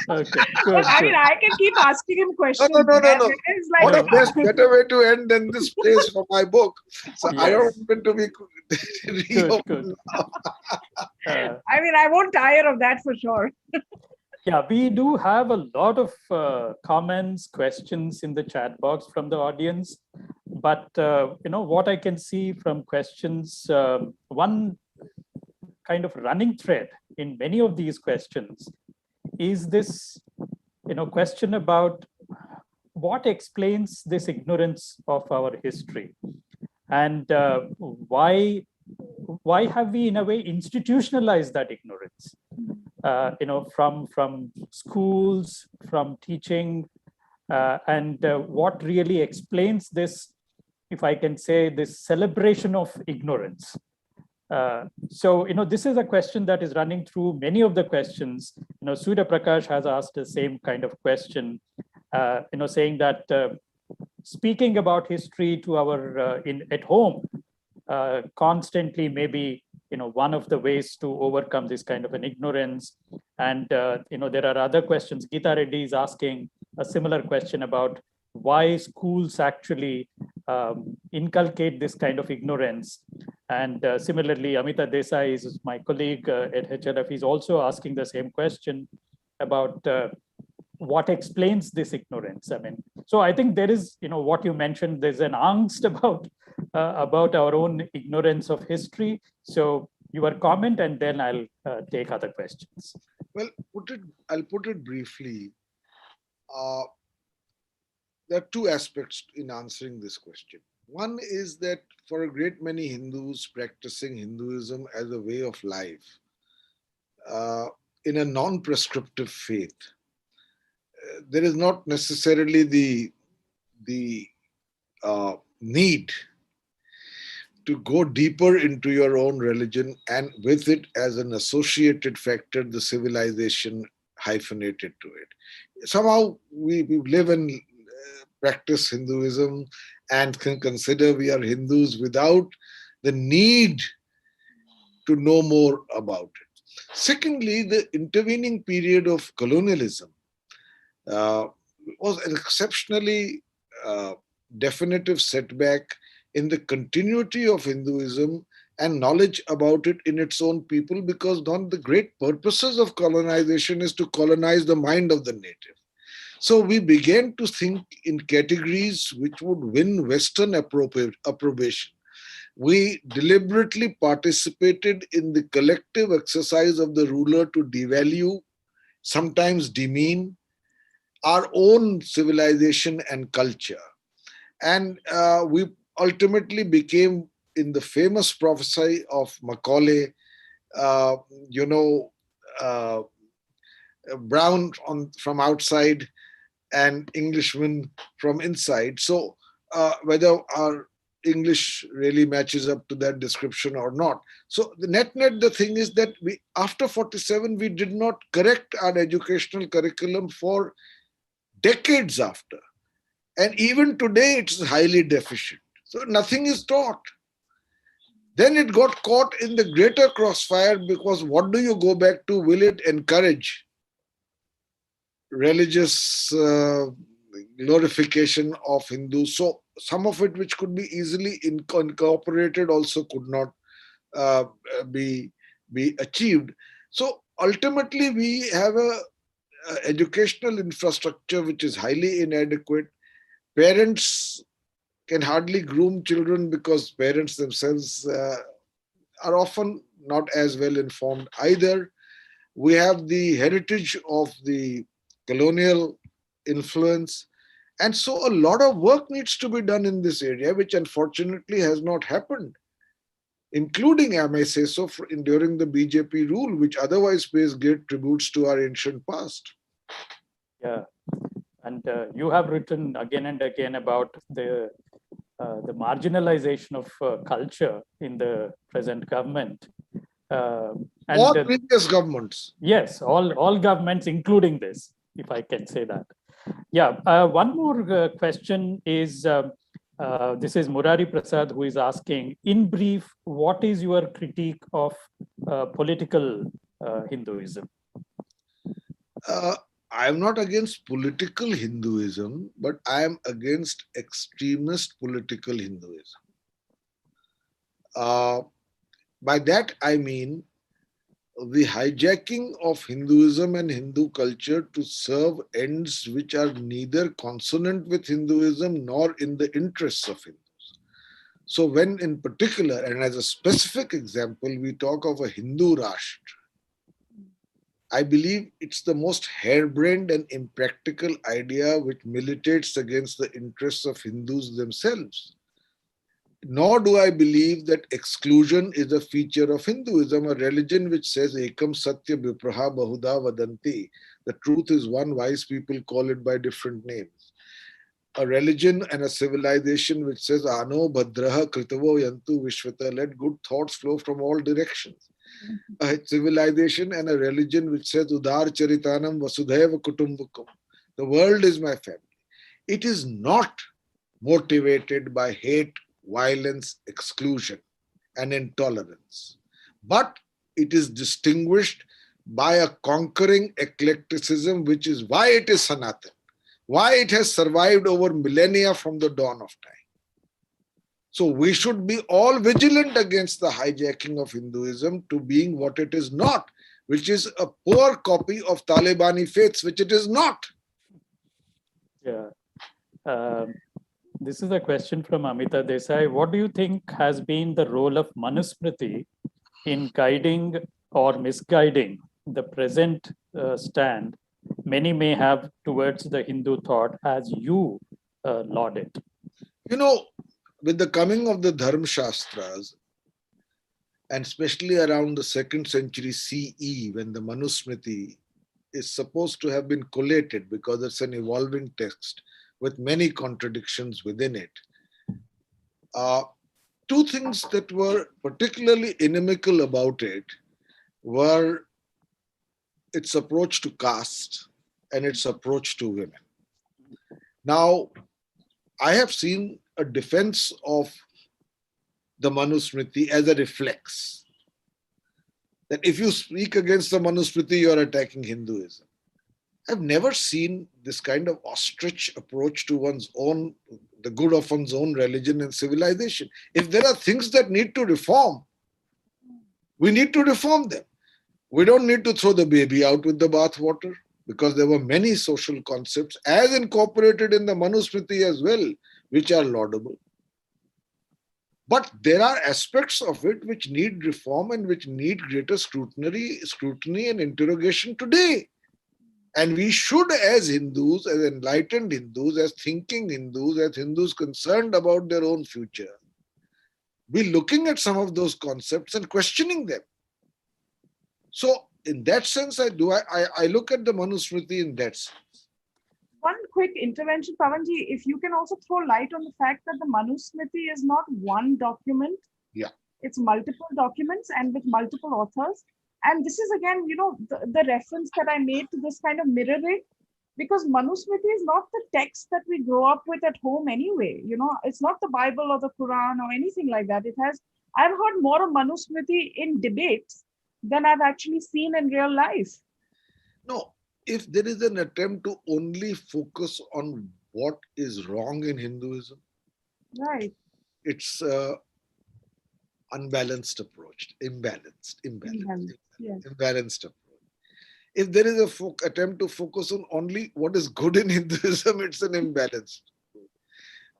Okay, good. I mean, I can keep asking him questions. No. It's like, What a better way to end than this place for my book. So yes. I don't want to be good. I mean, I won't tire of that for sure. Yeah, we do have a lot of comments, questions in the chat box from the audience. But, what I can see from questions, one kind of running thread in many of these questions is this, question about what explains this ignorance of our history, and why have we in a way institutionalized that ignorance? From schools, from teaching, and what really explains this, if I can say, this celebration of ignorance. So, this is a question that is running through many of the questions. Surya Prakash has asked the same kind of question, saying that speaking about history to our at home constantly maybe one of the ways to overcome this kind of an ignorance. And there are other questions. Geeta Reddy is asking a similar question about why schools actually inculcate this kind of ignorance. And similarly, Amita Desai is my colleague at HLF. He's also asking the same question about what explains this ignorance. I mean, so I think there is, what you mentioned, there's an angst about our own ignorance of history. So your comment, and then I'll take other questions. Well, I'll put it briefly. There are two aspects in answering this question. One is that for a great many Hindus practicing Hinduism as a way of life, in a non-prescriptive faith, there is not necessarily the need to go deeper into your own religion, and with it as an associated factor, the civilization hyphenated to it. Somehow we live and practice Hinduism and can consider we are Hindus without the need to know more about it. Secondly, the intervening period of colonialism was an exceptionally definitive setback in the continuity of Hinduism and knowledge about it in its own people, because one of the great purposes of colonization is to colonize the mind of the native. So we began to think in categories which would win Western approbation. We deliberately participated in the collective exercise of the ruler to devalue, sometimes demean, our own civilization and culture. And we ultimately became, in the famous prophecy of Macaulay, brown from outside and Englishman from inside. So whether our English really matches up to that description or not. So the net, the thing is that after 47, we did not correct our educational curriculum for decades after. And even today, it's highly deficient. So nothing is taught. Then it got caught in the greater crossfire because what do you go back to? Will it encourage religious glorification of Hindus? So some of it which could be easily incorporated also could not uh, be achieved. So ultimately, we have a educational infrastructure which is highly inadequate. Parents can hardly groom children because parents themselves are often not as well informed either. We have the heritage of the colonial influence. And so a lot of work needs to be done in this area, which unfortunately has not happened, including, I may say so, during the BJP rule, which otherwise pays great tributes to our ancient past. Yeah, and you have written again and again about the marginalization of culture in the present government. All previous governments. Yes, all governments, including this, if I can say that. Yeah, one more question is, this is Murari Prasad who is asking, in brief, what is your critique of political Hinduism? I am not against political Hinduism, but I am against extremist political Hinduism. By that I mean the hijacking of Hinduism and Hindu culture to serve ends which are neither consonant with Hinduism nor in the interests of Hindus. So when in particular, and as a specific example, we talk of a Hindu Rashtra, I believe it's the most harebrained and impractical idea which militates against the interests of Hindus themselves. Nor do I believe that exclusion is a feature of Hinduism, a religion which says Ekam Satya Vipraha Bahuda Vadanti. The truth is one, wise people call it by different names. A religion and a civilization which says Ano Bhadraha Kritavo Yantu Vishvata, let good thoughts flow from all directions. A civilization and a religion which says Udar Charitanam Vasudhaiva Kutumbakam. The world is my family. It is not motivated by hate, violence, exclusion, and intolerance. But it is distinguished by a conquering eclecticism, which is why it is Sanatan, why it has survived over millennia from the dawn of time. So we should be all vigilant against the hijacking of Hinduism to being what it is not, which is a poor copy of Talibani faiths, which it is not. Yeah. This is a question from Amita Desai. What do you think has been the role of Manusmriti in guiding or misguiding the present stand many may have towards the Hindu thought as you laud it? You know, with the coming of the Dharma Shastras, and especially around the 2nd century CE, when the Manusmriti is supposed to have been collated because it's an evolving text with many contradictions within it. Two things that were particularly inimical about it were its approach to caste and its approach to women. Now, I have seen a defense of the Manusmriti as a reflex. That if you speak against the Manusmriti, you are attacking Hinduism. I've never seen this kind of ostrich approach to one's own, the good of one's own religion and civilization. If there are things that need to reform, we need to reform them. We don't need to throw the baby out with the bathwater, because there were many social concepts as incorporated in the Manusmriti as well, which are laudable. But there are aspects of it which need reform and which need greater scrutiny and interrogation today. And we should, as Hindus, as enlightened Hindus, as thinking Hindus, as Hindus concerned about their own future, be looking at some of those concepts and questioning them. So in that sense, I look at the Manusmriti in that sense. One quick intervention, Pavanji, if you can also throw light on the fact that the Manusmriti is not one document. Yeah. It's multiple documents and with multiple authors. And this is again, the reference that I made to this kind of mirroring. because Manusmriti is not the text that we grow up with at home anyway. It's not the Bible or the Quran or anything like that. I've heard more of Manusmriti in debates than I've actually seen in real life. No, if there is an attempt to only focus on what is wrong in Hinduism, Right. it's unbalanced approach, imbalanced approach. If there is a attempt to focus on only what is good in Hinduism, it's an imbalanced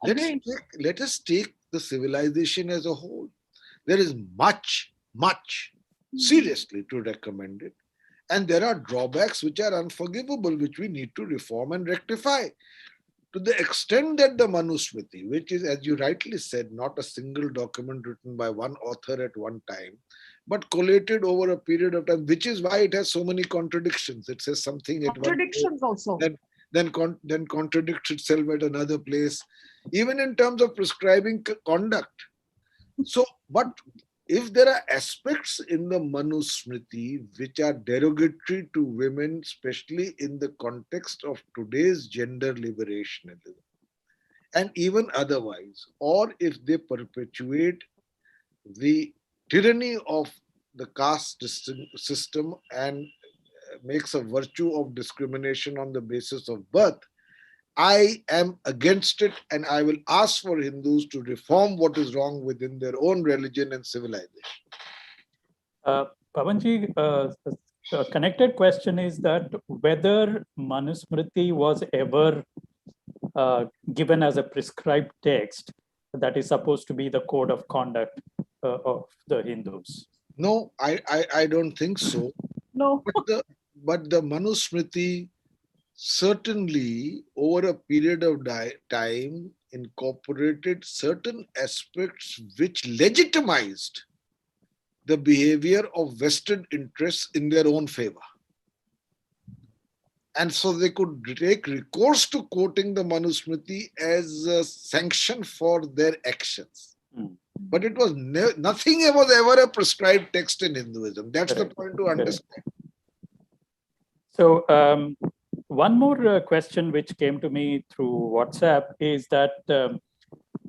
approach. Let us take the civilization as a whole. There is much seriously to recommend it. And there are drawbacks which are unforgivable, which we need to reform and rectify. To the extent that the Manusmriti, which is, as you rightly said, not a single document written by one author at one time, but collated over a period of time, which is why it has so many contradictions. It says something at one place, also. Then contradicts itself at another place, even in terms of prescribing conduct. So, but if there are aspects in the Manusmriti which are derogatory to women, especially in the context of today's gender liberationism, and even otherwise, or if they perpetuate the tyranny of the caste system and makes a virtue of discrimination on the basis of birth, I am against it, and I will ask for Hindus to reform what is wrong within their own religion and civilization. Pavanji, a connected question is that whether Manusmriti was ever given as a prescribed text that is supposed to be the code of conduct of the Hindus. No, I don't think so. No. But the Manusmriti certainly, over a period of time, incorporated certain aspects which legitimized the behavior of vested interests in their own favor. And so they could take recourse to quoting the Manusmriti as a sanction for their actions. But it was nothing was ever a prescribed text in Hinduism. That's the point to understand. So one more question which came to me through WhatsApp is that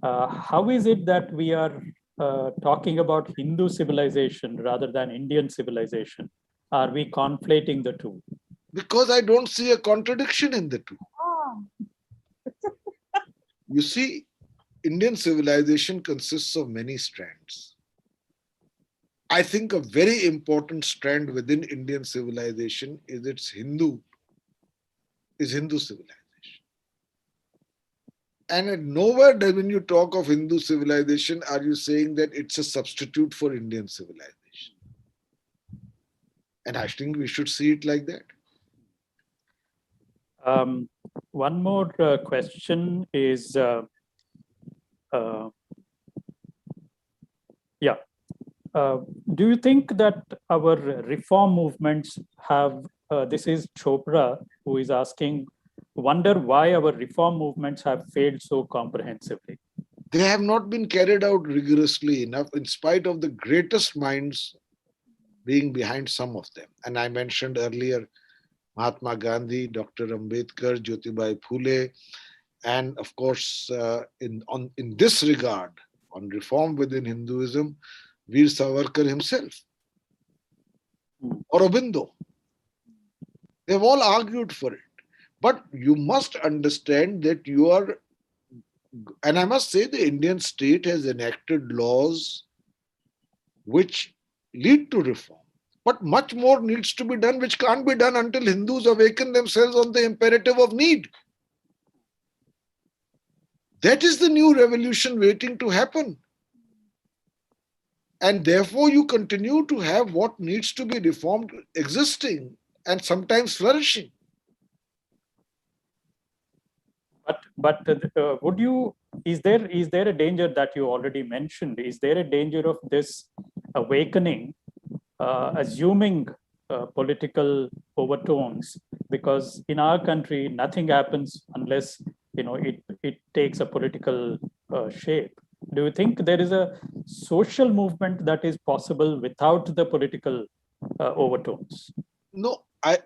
how is it that we are talking about Hindu civilization rather than Indian civilization? Are we conflating the two? Because I don't see a contradiction in the two. You see, Indian civilization consists of many strands. I think a very important strand within Indian civilization is Hindu civilization. And nowhere when you talk of Hindu civilization are you saying that it's a substitute for Indian civilization. And I think we should see it like that. One more question is, do you think that our reform movements have, this is Chopra who is asking, wonder why our reform movements have failed so comprehensively? They have not been carried out rigorously enough in spite of the greatest minds being behind some of them. And I mentioned earlier Mahatma Gandhi, Dr. Ambedkar, Jyotibai Phule, and of course, in this regard, on reform within Hinduism, Veer Savarkar himself, Aurobindo. They've all argued for it. But you must understand that you are, and I must say the Indian state has enacted laws which lead to reform. But much more needs to be done, which can't be done until Hindus awaken themselves on the imperative of need. That is the new revolution waiting to happen. And therefore, you continue to have what needs to be reformed existing and sometimes flourishing. But is there a danger that you already mentioned? Is there a danger of this awakening assuming political overtones? Because in our country, nothing happens unless it takes a political shape. Do you think there is a social movement that is possible without the political overtones? No, I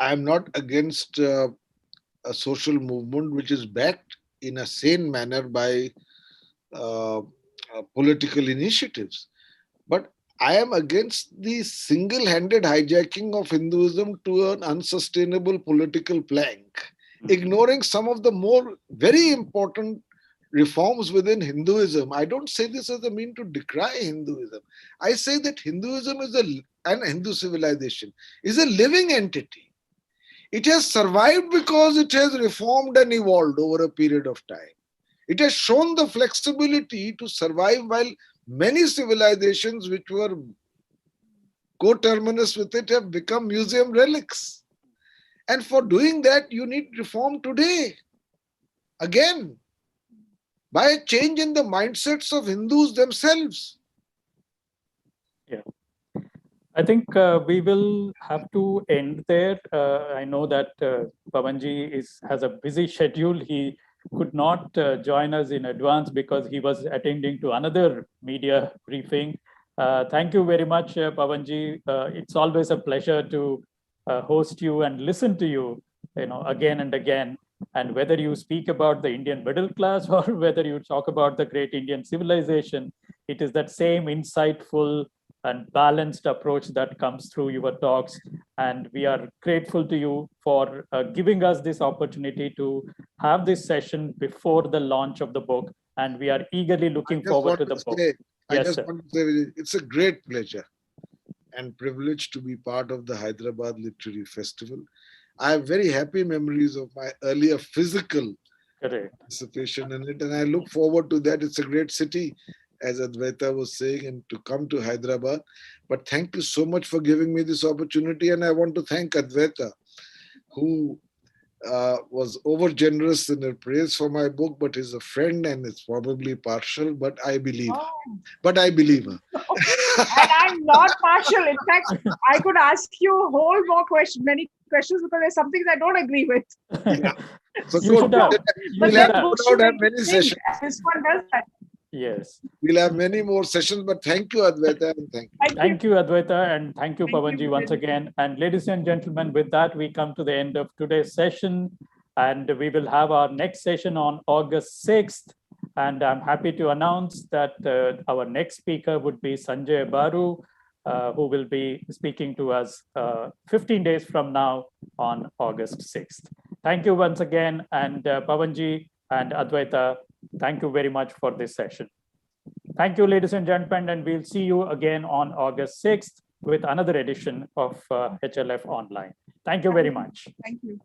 am not against a social movement which is backed in a sane manner by uh, political initiatives. But I am against the single-handed hijacking of Hinduism to an unsustainable political plank, ignoring some of the more very important reforms within Hinduism. I don't say this as a mean to decry Hinduism. I say that Hinduism is and Hindu civilization is a living entity. It has survived because it has reformed and evolved over a period of time. It has shown the flexibility to survive while many civilizations which were coterminous with it have become museum relics. And for doing that, you need reform today. Again, by a change in the mindsets of Hindus themselves. Yeah. I think we will have to end there. I know that Pavanji has a busy schedule. He could not join us in advance because he was attending to another media briefing. Thank you very much, Pavanji. It's always a pleasure to host you and listen to you, again and again. And whether you speak about the Indian middle class or whether you talk about the great Indian civilization, it is that same insightful and balanced approach that comes through your talks. And we are grateful to you for giving us this opportunity to have this session before the launch of the book. And we are eagerly looking forward to the book. I just want to say it's a great pleasure and privilege to be part of the Hyderabad Literary Festival. I have very happy memories of my earlier physical participation in it, and I look forward to that. It's a great city, as Advaita was saying, and to come to Hyderabad. But thank you so much for giving me this opportunity, and I want to thank Advaita, who was over generous in her praise for my book, but is a friend and it's probably partial, but I believe her. But I believe her. And I'm not partial. In fact, I could ask you a whole more many questions because there's some things I don't agree with. Yeah. So we'll have many sessions. This one does that. Yes. We'll have many more sessions, but thank you, Advaita. And thank you, Advaita, and thank you, Pavanji, once again. And ladies and gentlemen, with that, we come to the end of today's session. And we will have our next session on August 6th. And I'm happy to announce that our next speaker would be Sanjay Baru, who will be speaking to us 15 days from now on August 6th. Thank you once again. And Pavanji and Advaita, thank you very much for this session. Thank you, ladies and gentlemen, and we'll see you again on August 6th with another edition of HLF Online. Thank you very much. Thank you.